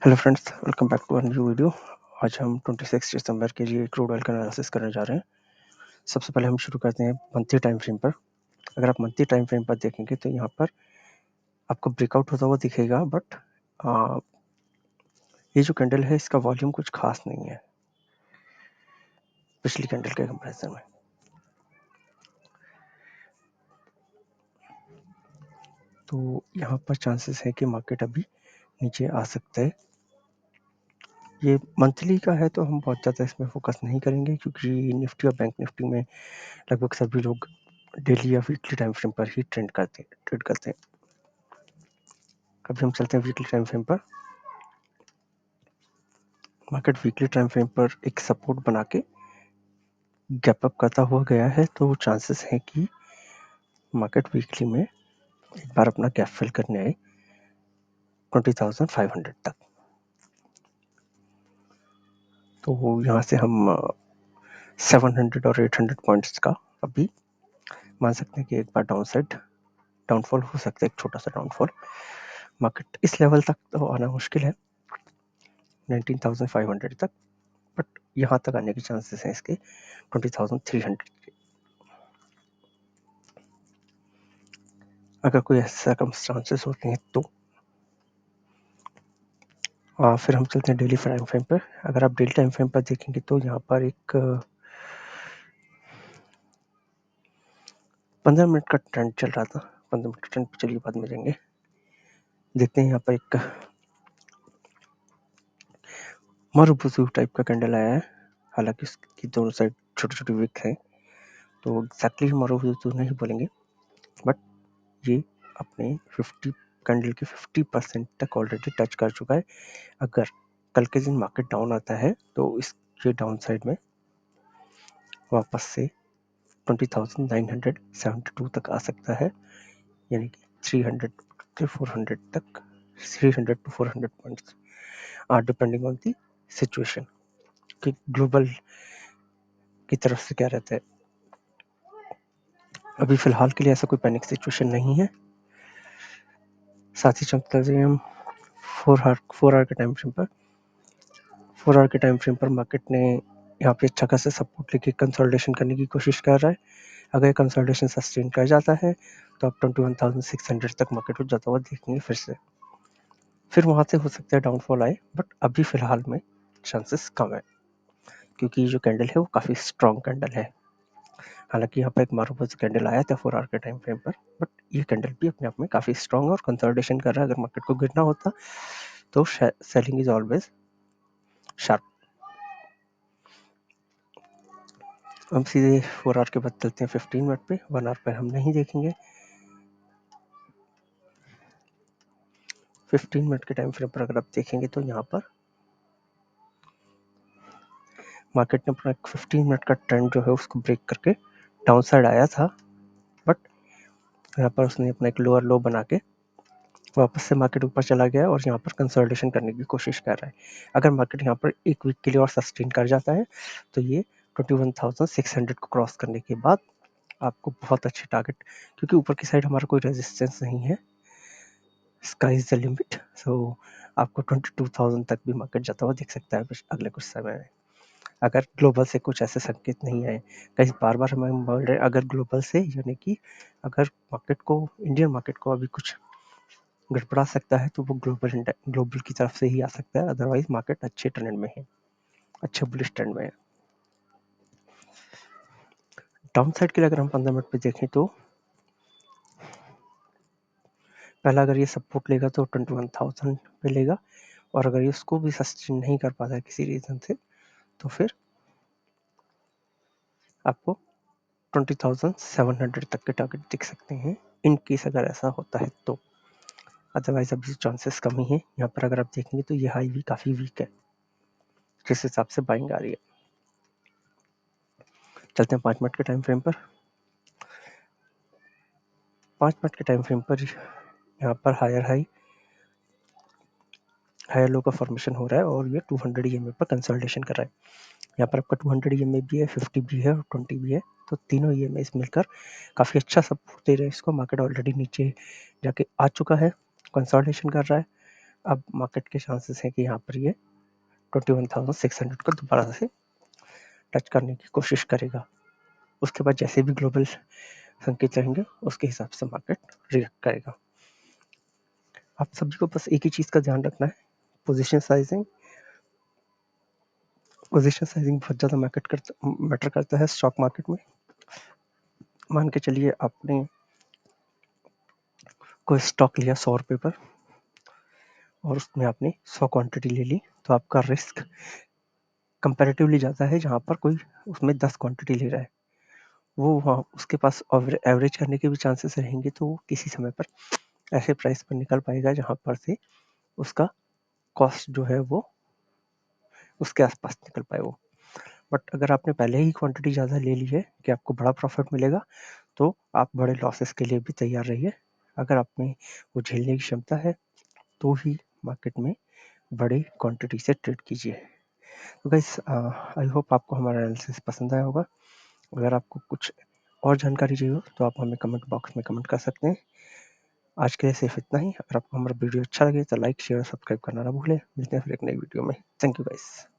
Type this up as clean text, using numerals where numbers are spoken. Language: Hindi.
Hello friends, welcome back to a new video. आज हम 26 दिसंबर के लिए क्रूड ऑयल का एनालिसिस करने जा रहे हैं। सबसे पहले हम शुरू करते हैं मंथली टाइम फ्रेम पर। अगर आप मंथली टाइम फ्रेम पर देखेंगे तो यहाँ पर आपको ब्रेकआउट होता हुआ दिखेगा, बट ये जो कैंडल है इसका वॉल्यूम कुछ खास नहीं है पिछली कैंडल के कंपैरिजन में। तो यहाँ पर चांसेस है कि मार्केट अभी नीचे आ सकता है। ये मंथली का है तो हम बहुत ज़्यादा इसमें फोकस नहीं करेंगे, क्योंकि निफ्टी और बैंक निफ्टी में लगभग सभी लोग डेली या वीकली टाइम फ्रेम पर ही ट्रेड करते हैं। अभी हम चलते हैं वीकली टाइम फ्रेम पर। मार्केट वीकली टाइम फ्रेम पर एक सपोर्ट बना के गैप अप करता हुआ गया है, तो चांसेस है कि मार्केट वीकली में एक बार अपना गैप फिल करने आए 20,500 तक। तो यहाँ से हम 700 और 800 पॉइंट्स का अभी मान सकते हैं कि एक बार डाउनफॉल हो सकता है, एक छोटा सा डाउनफॉल। मार्केट इस लेवल तक तो आना मुश्किल है, 19,500 तक, बट यहाँ तक आने के चांसेस हैं इसके 20,300 के। अगर कोई ऐसे सर्कमस्टांसेस होते हैं तो फिर हम चलते हैं डेली टाइम फ्रेम पर। अगर आप डेली टाइम फ्रेम पर देखेंगे तो यहाँ पर एक 15 मिनट का ट्रेंड चल रहा था। 15 मिनट ट्रेंड पर चलिए बाद में जाएंगे। देखते हैं यहाँ पर एक मारुबुजु टाइप का कैंडल आया है। हालांकि इसकी दोनों साइड छोटी छोटी विक है, तो एग्जैक्टली मारुबुजु नहीं बोलेंगे, बट ये अपने 50 कैंडल के 50% तक ऑलरेडी टच कर चुका है। अगर कल के दिन मार्केट डाउन आता है तो इसके डाउन साइड में वापस से 20,972 तक आ सकता है, यानी कि 300 to 400 तक, 300 to 400 points depending on the situation कि ग्लोबल की तरफ से क्या रहता है। अभी फिलहाल के लिए ऐसा कोई पैनिक सिचुएशन नहीं है। साथ ही चलते हैं हम 4 आवर के टाइम फ्रेम पर। 4 आवर के टाइम फ्रेम पर मार्केट ने यहाँ पे अच्छा खासा सपोर्ट लेके कंसोलिडेशन करने की कोशिश कर रहा है। अगर कंसोलिडेशन सस्टेन कर जाता है तो आप 21,600 तक मार्केट को जाता हुआ देखेंगे फिर वहां से हो सकता है डाउनफॉल आए, बट अभी फिलहाल में चांसेस कम है, क्योंकि ये जो कैंडल है वो काफी स्ट्रॉन्ग कैंडल है। हालांकि यहाँ पर एक मारुबुजु कैंडल आया था 4 आवर के टाइम फ्रेम पर, बट ये कैंडल भी अपने आप में काफी स्ट्रॉन्ग और कंसोलिडेशन कर रहा है। अगर मार्केट को गिरना होता तो सेलिंग इज ऑलवेज शार्प। हम सीधे 4 आवर के बाद चलते हैं 15 मिनट पे। 1 आवर पर हम नहीं देखेंगे। 15 मिनट के टाइम फ्रेम पर अगर आप देखेंगे तो यहाँ पर मार्केट ने अपना 15 मिनट का ट्रेंड जो है उसको ब्रेक करके डाउन साइड आया था, बट यहाँ पर उसने अपना एक लोअर लो बना के वापस से मार्केट ऊपर चला गया और यहाँ पर कंसोलिडेशन करने की कोशिश कर रहा है। अगर मार्केट यहाँ पर एक वीक के लिए और सस्टेन कर जाता है तो ये 21,600 को क्रॉस करने के बाद आपको बहुत अच्छे टारगेट, क्योंकि ऊपर की साइड हमारा कोई रेजिस्टेंस नहीं है, स्काई इज द लिमिट। सो आपको 22,000 तक भी मार्केट जाता हुआ दिख सकता है अगले कुछ समय में, अगर ग्लोबल से कुछ ऐसे संकेत नहीं आए। कई बार हम बोल रहे हैं अगर ग्लोबल से, यानी कि अगर मार्केट को, इंडियन मार्केट को अभी कुछ गड़बड़ा सकता है तो वो ग्लोबल की तरफ से ही आ सकता है। अदरवाइज मार्केट अच्छे ट्रेंड में है, अच्छे बुलिश ट्रेंड में है। डाउन साइड के लिए अगर हम 15 मिनट पे देखें तो पहला अगर ये सपोर्ट लेगा तो 21,000 पे लेगा, और अगर ये उसको भी सस्टेन नहीं कर पाता है किसी रीजन से तो फिर आपको 20,700 तक के टारगेट दिख सकते हैं, इन केस अगर ऐसा होता है तो। अदरवाइज अभी चांसेस कम ही है। यहाँ पर अगर आप देखेंगे तो ये हाई भी काफी वीक है, जिस हिसाब से बाइंग आ रही है। चलते हैं 5 मिनट के टाइम फ्रेम पर। 5 मिनट के टाइम फ्रेम पर यहाँ पर हायर लो का फॉर्मेशन हो रहा है और ये 200 EMA पर कंसोलिडेशन कर रहा है। यहाँ पर आपका 200 EMA भी है, 50 भी है और 20 भी है, तो तीनों EMA मिलकर काफी अच्छा सपोर्ट दे रहे हैं इसको। मार्केट ऑलरेडी नीचे जाके आ चुका है, कंसोलिडेशन कर रहा है, अब मार्केट के चांसेस हैं कि यहाँ पर ये 21,600 को दोबारा से टच करने की कोशिश करेगा। उसके बाद जैसे भी ग्लोबल संकेत रहेंगे उसके हिसाब से मार्केट रिएक्ट करेगा। आप सभी को बस एक ही चीज़ का ध्यान रखना है, पोजीशन साइजिंग बहुत ज़्यादा मैटर करता है स्टॉक मार्केट में। मान के चलिए आपने कोई स्टॉक लिया 100 रुपये पर और उसमें आपने 100 क्वांटिटी ले ली, तो आपका रिस्क कंपैरेटिवली ज़्यादा है जहाँ पर कोई उसमें 10 क्वांटिटी ले रहा है। वो वहाँ उसके पास एवरेज करने के भी चांसेस रहेंगे, तो वो किसी समय पर ऐसे प्राइस पर निकल पाएगा जहाँ पर से उसका कॉस्ट जो है वो उसके आसपास निकल पाए वो। बट अगर आपने पहले ही क्वांटिटी ज़्यादा ले ली है कि आपको बड़ा प्रॉफिट मिलेगा, तो आप बड़े लॉसेस के लिए भी तैयार रहिए। अगर आप में वो झेलने की क्षमता है तो ही मार्केट में बड़ी क्वांटिटी से ट्रेड कीजिए। तो गाइस, आई होप आपको हमारा एनालिसिस पसंद आया होगा। अगर आपको कुछ और जानकारी चाहिए हो तो आप हमें कमेंट बॉक्स में कमेंट कर सकते हैं। आज के लिए सिर्फ इतना ही। अगर आपको हमारा वीडियो अच्छा लगे तो लाइक शेयर और सब्सक्राइब करना ना भूलें। मिलते हैं फिर एक नई वीडियो में। Thank you guys.